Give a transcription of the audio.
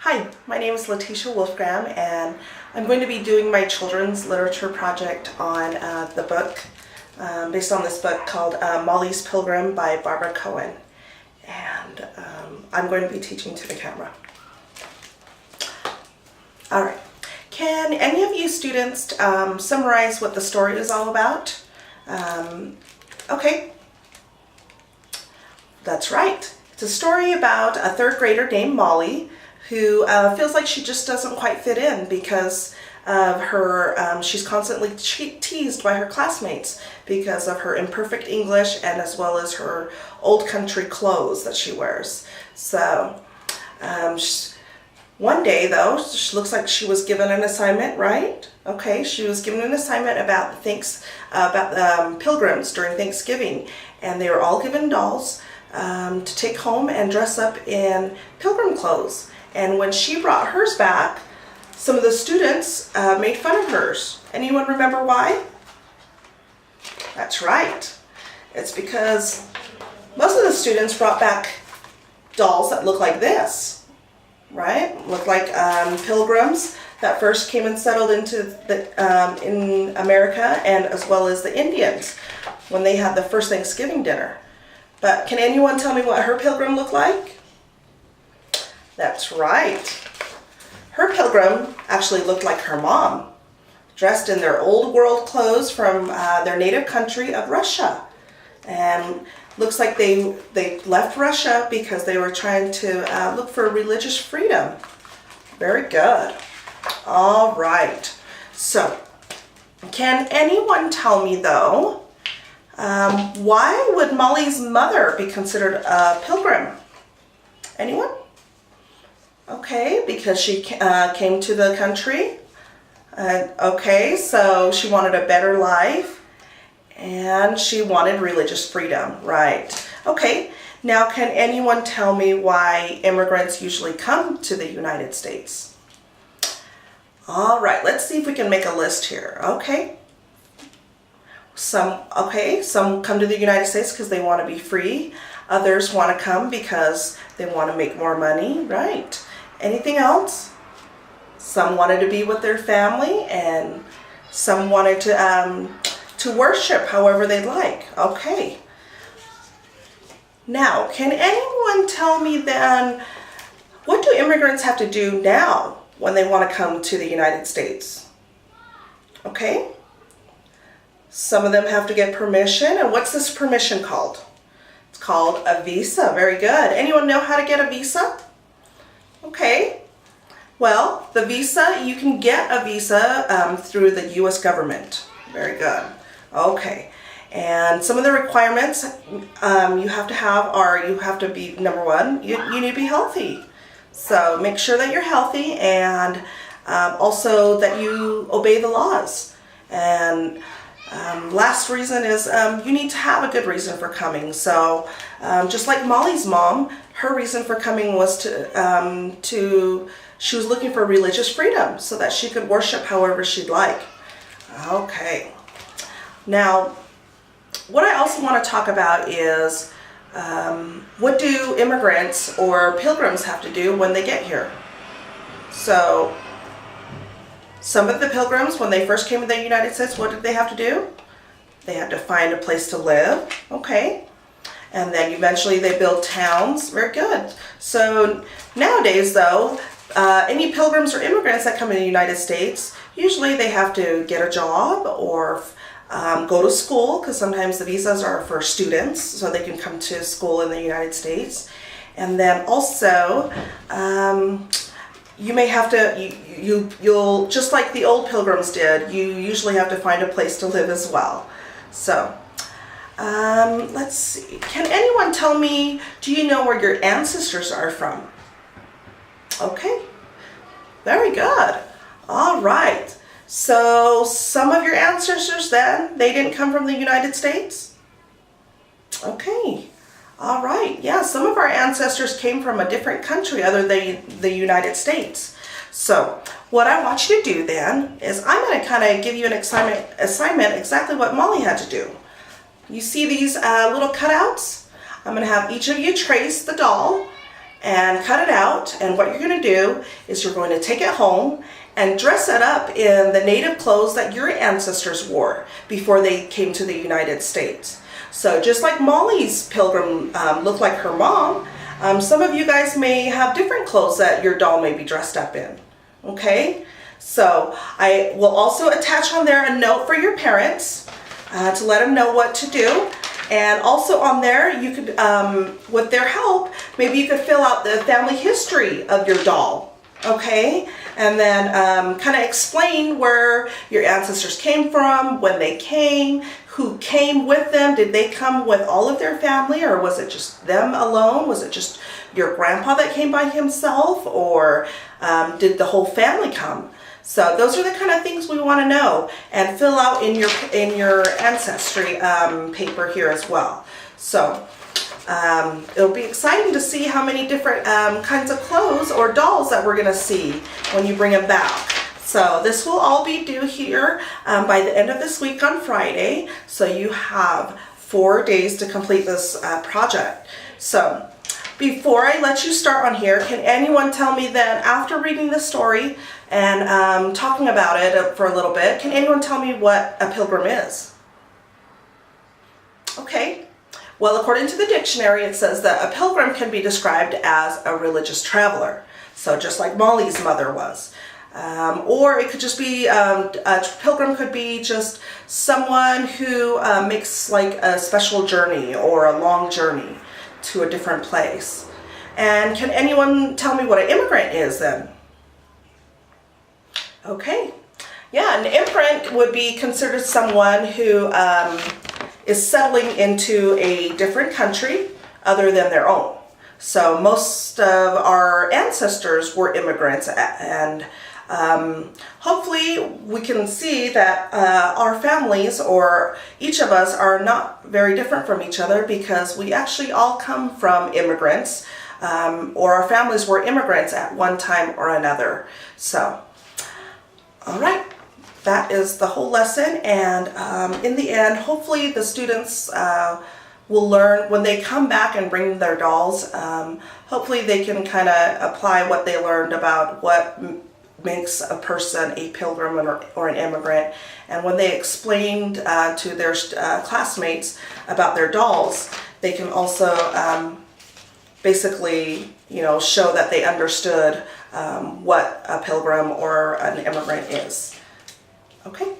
Hi, my name is Letitia Wolfgram, and I'm going to be doing my children's literature project on the book, based on this book called Molly's Pilgrim by Barbara Cohen. And I'm going to be teaching to the camera. Alright, can any of you students summarize what the story is all about? Okay, that's right. It's a story about a third grader named Molly who feels like she just doesn't quite fit in because of her, she's constantly teased by her classmates because of her imperfect English and as well as her old country clothes that she wears. So one day though, she looks like she was given an assignment, right? Okay, she was given an assignment about pilgrims during Thanksgiving, and they were all given dolls to take home and dress up in pilgrim clothes. And when she brought hers back, some of the students made fun of hers. Anyone remember why? That's right. It's because most of the students brought back dolls that look like this, right? Look like pilgrims that first came and settled into in America, and as well as the Indians when they had the first Thanksgiving dinner. But can anyone tell me what her pilgrim looked like? That's right. Her pilgrim actually looked like her mom, dressed in their old world clothes from their native country of Russia. And looks like they left Russia because they were trying to look for religious freedom. Very good. All right. So, can anyone tell me though, why would Molly's mother be considered a pilgrim? Anyone? Okay, because she came to the country. Okay, so she wanted a better life and she wanted religious freedom, right? Okay, now can anyone tell me why immigrants usually come to the United States? All right, let's see if we can make a list here. Okay, some come to the United States because they want to be free. Others want to come because they want to make more money, right? Anything else? Some wanted to be with their family, and some wanted to worship however they'd like. Okay. Now, can anyone tell me then, what do immigrants have to do now when they want to come to the United States? Okay. Some of them have to get permission, and what's this permission called? It's called a visa. Very good. Anyone know how to get a visa? Okay, well, the visa, you can get a visa through the U.S. government. Very good. Okay, and some of the requirements you have to have are, you have to be, number one, you need to be healthy. So make sure that you're healthy, and also that you obey the laws. And last reason is you need to have a good reason for coming. So just like Molly's mom, her reason for coming was she was looking for religious freedom so that she could worship however she'd like. Okay. Now, what I also want to talk about is what do immigrants or pilgrims have to do when they get here? So, some of the pilgrims, when they first came to the United States, what did they have to do? They had to find a place to live. Okay. And then eventually they built towns. Very good. So nowadays though, any pilgrims or immigrants that come in the United States, usually they have to get a job or go to school, because sometimes the visas are for students, so they can come to school in the United States. And then also, you may have to, you'll just like the old pilgrims did, you usually have to find a place to live as well. So, let's see. Can anyone tell me, do you know where your ancestors are from? Okay, very good. All right. So some of your ancestors then, they didn't come from the United States? Okay. All right. Yeah, some of our ancestors came from a different country other than the United States. So what I want you to do then is I'm going to kind of give you an assignment exactly what Molly had to do. You see these little cutouts? I'm going to have each of you trace the doll and cut it out. And what you're going to do is you're going to take it home and dress it up in the native clothes that your ancestors wore before they came to the United States. So just like Molly's pilgrim looked like her mom, some of you guys may have different clothes that your doll may be dressed up in. Okay, so I will also attach on there a note for your parents to let them know what to do. And also on there, you could, with their help, maybe you could fill out the family history of your doll. Okay, and then kind of explain where your ancestors came from, when they came, who came with them. Did they come with all of their family, or was it just them alone? Was it just your grandpa that came by himself, or did the whole family come? So those are the kind of things we want to know and fill out in your ancestry paper here as well. So it'll be exciting to see how many different kinds of clothes or dolls that we're going to see when you bring them back. So this will all be due here by the end of this week on Friday. So you have 4 days to complete this project. So before I let you start on here, can anyone tell me then, after reading the story and talking about it for a little bit, can anyone tell me what a pilgrim is? Okay. Well, according to the dictionary, it says that a pilgrim can be described as a religious traveler. So just like Molly's mother was. Or it could just be, a pilgrim could be just someone who makes like a special journey or a long journey to a different place. And can anyone tell me what an immigrant is then? Okay. Yeah, an immigrant would be considered someone who is settling into a different country other than their own. So most of our ancestors were immigrants, and hopefully we can see that our families, or each of us, are not very different from each other, because we actually all come from immigrants, or our families were immigrants at one time or another. So, all right. That is the whole lesson, and in the end, hopefully the students will learn when they come back and bring their dolls. Hopefully they can kind of apply what they learned about what makes a person a pilgrim or an immigrant. And when they explained to their classmates about their dolls, they can also basically, show that they understood what a pilgrim or an immigrant is. Okay.